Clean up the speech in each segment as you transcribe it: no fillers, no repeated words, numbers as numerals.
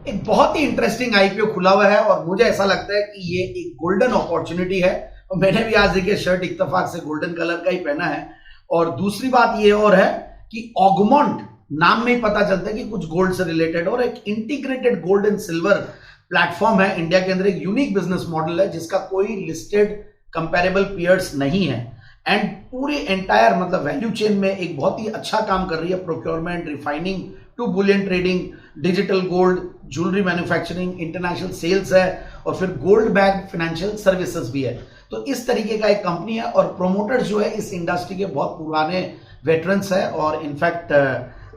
एक बहुत ही interesting IPO खुला हुआ है और मुझे ऐसा लगता है कि ये एक गोल्डन अपॉर्चुनिटी है। और मैंने भी आज देखिए शर्ट इत्तेफाक से गोल्डन कलर का ही पहना है। और दूसरी बात ये और है कि ऑगमोंट नाम में ही पता चलता है कि कुछ गोल्ड से रिलेटेड और एक integrated gold and silver platform है। इंडिया के अंदर एक यूनिक बिजनेस मॉडल है जिसका कोई लिस्टेड कंपेरेबल पीयर्स नहीं है एंड पूरे एंटायर मतलब वैल्यू चेन में एक बहुत ही अच्छा काम कर रही है। Procurement, refining to bullion trading, digital gold, jewellery manufacturing, international sales है और फिर गोल्ड बैग फाइनेंशियल सर्विसेज भी है। तो इस तरीके का एक कंपनी है और प्रोमोटर्स जो है इस इंडस्ट्री के बहुत पुराने वेटरन्स है और इनफैक्ट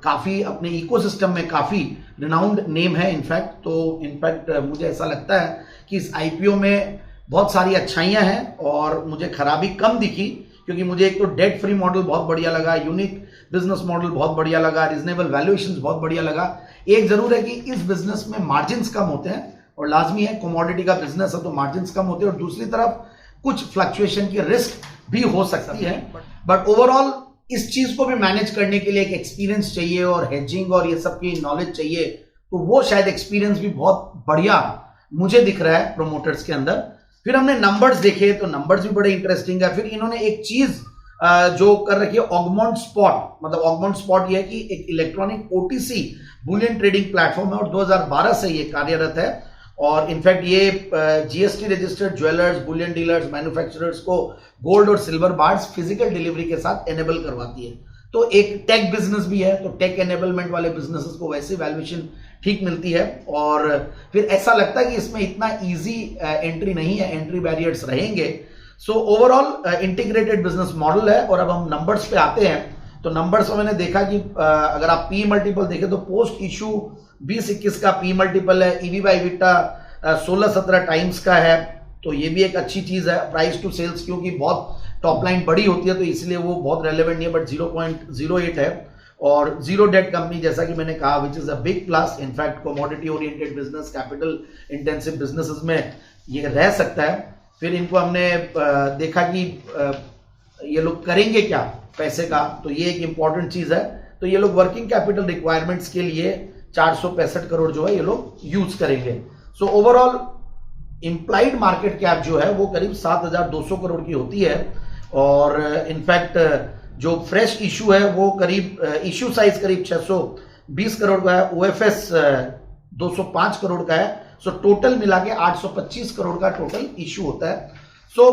काफी अपने इकोसिस्टम में काफी रिनाउंड नेम है इनफैक्ट। तो इनफैक्ट मुझे ऐसा लगता है कि इस आईपीओ में बहुत सारी अच्छाइयां हैं और मुझे खराबी कम दिखी क्योंकि मुझे एक तो डेट फ्री मॉडल बहुत बढ़िया लगा, यूनिक बिजनेस मॉडल बहुत बढ़िया लगा, रीजनेबल वैल्यूएशंस बहुत बढ़िया लगा। एक जरूर है कि इस बिजनेस में मार्जिन्स कम होते हैं और लाजमी है, कमोडिटी का बिजनेस है तो मार्जिन्स कम होते हैं और दूसरी तरफ कुछ फ्लक्चुएशन की रिस्क भी हो सकती है। बट ओवरऑल इस चीज को भी मैनेज करने के लिए एक एक्सपीरियंस चाहिए और हेजिंग और ये सब की नॉलेज चाहिए। तो वो शायद एक्सपीरियंस भी बहुत बढ़िया मुझे दिख रहा है प्रोमोटर्स के अंदर। फिर हमने नंबर्स देखे तो नंबर्स भी बड़े इंटरेस्टिंग है। फिर इन्होंने एक चीज जो कर रखी है ऑगमोंट स्पॉट, मतलब ऑगमोंट स्पॉट ये है कि एक electronic OTC Boolean trading platform है और 2012 से ये कार्यरत है और इनफैक्ट ये GST registered jewellers, Boolean dealers, manufacturers को गोल्ड और सिल्वर बार्स फिजिकल डिलीवरी के साथ एनेबल करवाती है। तो एक टेक बिजनेस भी है, तो टेक एनेबलमेंट वाले बिजनेसेस को वैसे वैल्यूएशन ठीक मिलती है और फिर ऐसा लगता है कि इसमें इतना इजी एंट्री नहीं है, एंट्री बैरियर्स रहेंगे। So overall integrated business model है। और अब हम नंबर्स पे आते हैं तो नंबर्स में मैंने देखा कि अगर आप पी मल्टीपल देखें तो पोस्ट इशू 20-21 का पी मल्टीपल है, ईवी बाई इबिटा 16-17 टाइम्स का है, तो ये भी एक अच्छी चीज है। प्राइस टू सेल्स क्योंकि बहुत टॉप लाइन बड़ी होती है तो इसलिए वो बहुत रेलेवेंट नहीं है, बट 0.08 है और जीरो डेट कंपनी जैसा कि मैंने कहा which is a big plus. In fact commodity oriented business, capital intensive businesses में ये रह सकता है। फिर इनको हमने देखा कि ये लोग करेंगे क्या पैसे का, तो ये एक इंपॉर्टेंट चीज है। तो ये लोग वर्किंग कैपिटल रिक्वायरमेंट्स के लिए 465 करोड़ जो है ये लोग यूज करेंगे। So overall implied market cap जो है वो करीब 7,200 करोड़ की होती है और इनफैक्ट जो फ्रेश इशू है वो करीब इशू साइज करीब 620 करोड़ का है, ओएफएस 205 करोड़ का है। सो टोटल मिला के 825 करोड़ का टोटल इशू होता है। सो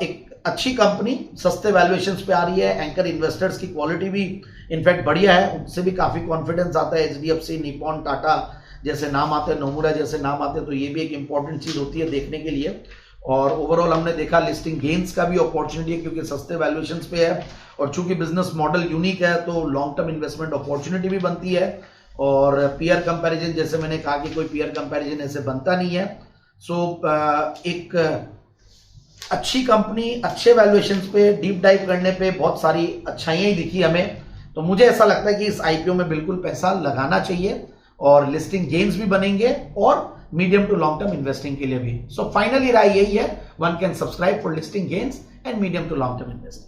एक अच्छी कंपनी सस्ते वैल्यूएशंस पे आ रही है, एंकर इन्वेस्टर्स की क्वालिटी भी इनफैक्ट बढ़िया है, उनसे भी काफी कॉन्फिडेंस आता है। एचडीएफसी, निपॉन, टाटा जैसे नाम आते हैं, नोमुरा जैसे नाम आते हैं, तो ये भी एक इंपॉर्टेंट चीज होती है देखने के लिए। और ओवरऑल हमने देखा लिस्टिंग गेन्स का भी अपॉर्चुनिटी है क्योंकि सस्ते वैल्यूएशंस पे है और चूंकि बिजनेस मॉडल यूनिक है तो लॉन्ग टर्म इन्वेस्टमेंट अपॉर्चुनिटी भी बनती है। और पीयर कंपैरिजन जैसे मैंने कहा कि कोई पीयर कंपैरिजन ऐसे बनता नहीं है। सो एक अच्छी कंपनी, अच्छे वैल्यूएशंस पे डीप डाइव करने पे बहुत सारी अच्छाइयां ही दिखी हमें। तो मुझे ऐसा लगता है कि इस आईपीओ में बिल्कुल पैसा लगाना चाहिए और लिस्टिंग गेन्स भी बनेंगे और medium to long term investing के लिए भी। सो फाइनली राय यही है, one can subscribe for listing gains and medium to long term investing.